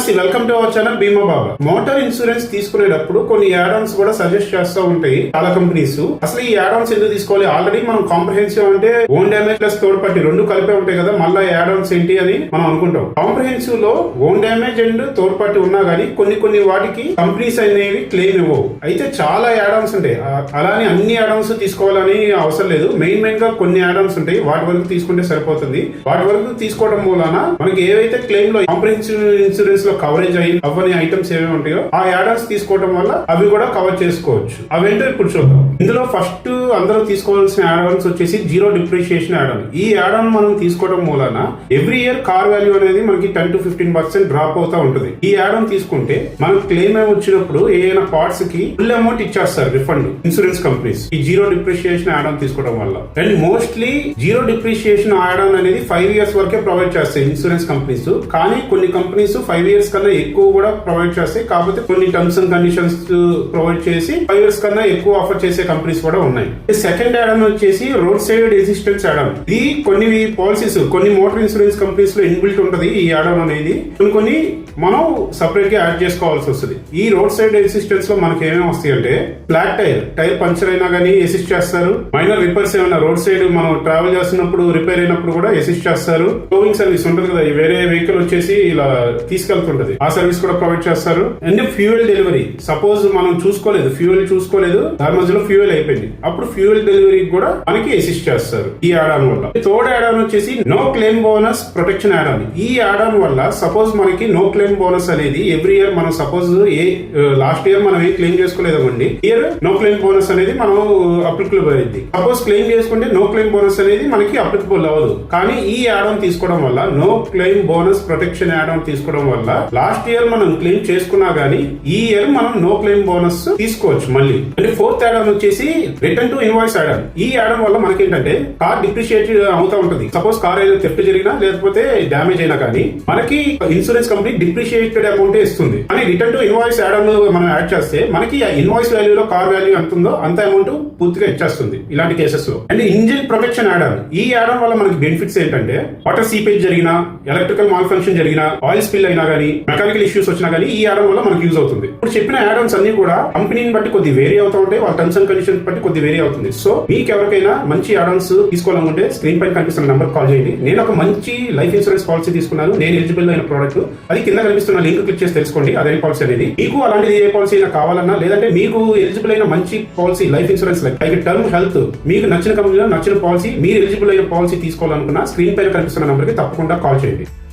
నమస్తే, welcome to our channel బీమా బాబా. Motor insurance తీసుకునేటప్పుడు కొన్ని యాడ్ ఆన్స్ కూడా సజెస్ట్ చేస్తూ ఉంటాయి చాలా కంపెనీస్. అసలు ఈ యాడ్ ఆన్స్ ఎందుకు తీసుకోవాలి? ఆల్రెడీ మనం కాంప్రహెన్సివ్ అంటే own damage plus third party రెండు కలిపే ఉంటాయి కదా, మళ్ళీ యాడ్ ఆన్స్ ఏంటి అని మనం అనుకుంటాం. కాంప్రహెన్సివ్ లో own damage and third party ఉన్నా గానీ కొన్ని వాటికి కంపెనీస్ అనేవి క్లెయిమ్ ఇవ్వవు. అయితే చాలా యాడ్ ఆన్స్ ఉంటాయి. అలానే అన్ని యాడ్ ఆన్స్ తీసుకోవాలని అవసరం లేదు. మెయిన్ గా కొన్ని యాడ్ ఆన్స్ ఉంటాయి, వాటి వరకు తీసుకుంటే సరిపోతుంది. వాటి వరకు తీసుకోవడం మూలన మనకి ఏవైతే క్లెయిమ్ లో కాంప్రహెన్సివ్ ఇన్సూరెన్స్ లో కవరేజ్ అవ్వని ఐటమ్స్ ఏమేమి ఉంటాయో ఆ యాడ్ ఆన్స్ తీసుకోవడం వల్ల అవి కూడా కవర్ చేసుకోవచ్చు. అవేంటో ఇప్పుడు చూద్దాం. ఇందులో ఫస్ట్ అందరూ తీసుకోవాల్సిన యాడ్ ఆన్స్ వచ్చేసి జీరో డిప్రిషియేషన్ యాడ్ ఆన్. ఈ యాడ్ ఆన్ మనం తీసుకోవడం మూలన ఎవ్రీ ఇయర్ కార్ వాల్యూ అనేది మనకి 10 to 15% డ్రాప్ అవుతా ఉంటుంది. ఈ యాడ్ ఆన్ తీసుకుంటే మనకు క్లెయిమ్ వచ్చినప్పుడు ఏదైనా పార్ట్స్ కి ఫుల్ అమౌంట్ ఇచ్చేస్తారు రిఫండ్ ఇన్సూరెన్స్ కంపెనీస్ ఈ జీరో డిప్రిషియేషన్ యాడ్ ఆన్ తీసుకోవడం వల్ల. And mostly zero depreciation add on అనేది 5 years వరకే ప్రొవైడ్ చేస్తాయి ఇన్సూరెన్స్ కంపెనీస్. కానీ కొన్ని కంపెనీస్ 5 years కన్నా ఎక్కువ కూడా ప్రొవైడ్ చేస్తాయి. కాకపోతే కొన్ని టర్మ్స్ అండ్ కండిషన్స్ ప్రొవైడ్ చేసి 5 years కన్నా ఎక్కువ ఆఫర్ చేసే కంపెనీస్ కూడా ఉన్నాయి. సెకండ్ యాడ్ ఆన్ వచ్చేసి road side assistance add on. ఇది కొన్ని పాలసీస్ కొన్ని మోటార్ ఇన్సూరెన్స్ కంపెనీస్ లో ఇన్బిల్ట్ ఉంటది ఈ యాడ్ ఆన్ అనేది. కొన్ని మనం సపరేట్ గా యాడ్ చేసుకోవాల్సి వస్తుంది. ఈ రోడ్ సైడ్ అసిస్టెన్స్ లో మనకి ఏమేమి వస్తాయి అంటే ఫ్లాట్ టైర్ పంచర్ అయినా గానీ అసిస్ట్ చేస్తారు. మైనర్ రిపేర్స్ ఏమైనా రోడ్ సైడ్ మనం ట్రావెల్ చేస్తున్నప్పుడు రిపేర్ అయినప్పుడు కూడా అసిస్ట్ చేస్తారు. టోవింగ్ సర్వీస్ ఉంటుంది కదా, వేరే వెహికల్ వచ్చేసి ఇలా తీసుకెళ్తుంటది, ఆ సర్వీస్ కూడా ప్రొవైడ్ చేస్తారు. అండ్ ఫ్యూయల్ డెలివరీ, సపోజ్ మనం ఫ్యూయల్ చూసుకోలేదు, దాని మధ్యలో ఫ్యూయల్ అయిపోయింది, అప్పుడు ఫ్యూయల్ డెలివరీ కూడా మనకి అసిస్ట్ చేస్తారు ఈ యాడ్ ఆన్ వల్ల. థర్డ్ యాడ్ ఆన్ వచ్చేసి no claim bonus protection add on. ఈ యాడ్ ఆన్ వల్ల సపోజ్ మనకి నో క్లెయిమ్ బోనస్ అనేది ఎవ్రీ ఇయర్ మనం సపోజ్ లాస్ట్ ఇయర్ మనం ఏం క్లెయిమ్ చేసుకోలేదు అనుకోండి, ఇయర్ నో క్లెయిమ్ బోనస్ అనేది మనం అప్లికబుల్ అయింది. సపోజ్ క్లెయిమ్ చేసుకుంటే నో క్లెయిమ్ బోనస్ అనేది మనకి అప్లికబుల్ అవ్వదు. కానీ ఈ యాడ్ ఆన్ తీసుకోవడం వల్ల no claim bonus protection add on తీసుకోవడం వల్ల లాస్ట్ ఇయర్ మనం క్లెయిమ్ చేసుకున్నా గానీ ఈ ఇయర్ మనం నో క్లెయిమ్ బోనస్ తీసుకోవచ్చు మళ్ళీ. అంటే ఫోర్త్ యాడ్ ఆన్ వచ్చేసి return to invoice add on. ఈ యాడ్ ఆన్ వల్ల మనకి ఏంటంటే కార్ డిప్రిషియేట్ అవుతా ఉంటుంది. సపోజ్ కార్ ఏదో థెఫ్ట్ జరిగినా లేకపోతే డ్యామేజ్ అయినా కానీ మనకి ఇన్సూరెన్స్ కంపెనీ డిప్రిషియేటెడ్ అమౌంట్ ఇస్తుంది. కానీ return to invoice add on మనం యాడ్ చేస్తే మనకి ఇన్వాయిస్ వాల్యూలో కార్ వాల్యూ ఎంత ఉందో అంత అమౌంట్ పూర్తిగా ఇచ్చేస్తుంది ఇలాంటి కేసెస్ లో. And engine protection add on. ఈ యాడ్ ఆన్ వల్ల మనకి బెనిఫిట్స్ ఏంటంటే వాటర్ సీపేజ్ జరిగినా, ఎలక్ట్రికల్ మాల్ ఫంక్షన్ జరిగినా, ఆయిల్ స్పిల్ అయినా గానీ, మెకానికల్ ఇష్యూస్ వచ్చినా గానీ ఈ యాడ్ ఆన్ వల్ల మనకి యూజ్ అవుతుంది. ఇప్పుడు చెప్పిన యాడ్ ఆన్స్ అన్ని కూడా కంపెనీని బట్టి కొద్ది వేరీ అవుతూ ఉంటాయి, వాళ్ళ టర్మ్స్ అండ్ కండిషన్స్ బట్టి కొద్ది వేరీ అవుతుంది. సో మీకు ఎవరికైనా మంచి యాడ్ ఆన్స్ తీసుకోవాలనుకుంటే స్క్రీన్ పైన కనిపిస్తున్న నంబర్ కాల్ చేయండి. నేను ఒక మంచి లైఫ్ ఇన్సూరెన్స్ పాలసీ తీసుకున్నాను, నేను ఎలిజిబుల్ అయిన ప్రోడక్ట్, అది కింద కనిపిస్తున్న లింక్ క్లిక్ చేసి తెలుసుకోండి అదే పాలసీ అనేది. మీకు అలాంటిది ఏ పాలసీ అయినా కావాలన్నా, లేదంటే మీకు ఎలిజిబుల్ అయిన మంచి policy life insurance like term health, మీకు నచ్చిన కంపెనీలో నచ్చిన పాలసీ, మీరు ఎలిజిబుల్ అయిన పాలసీ తీసుకోవాలనుకున్నా స్క్రీన్ పైన కనిపిస్తున్న నంబర్ కి తప్పకుండా కాల్ చేయండి.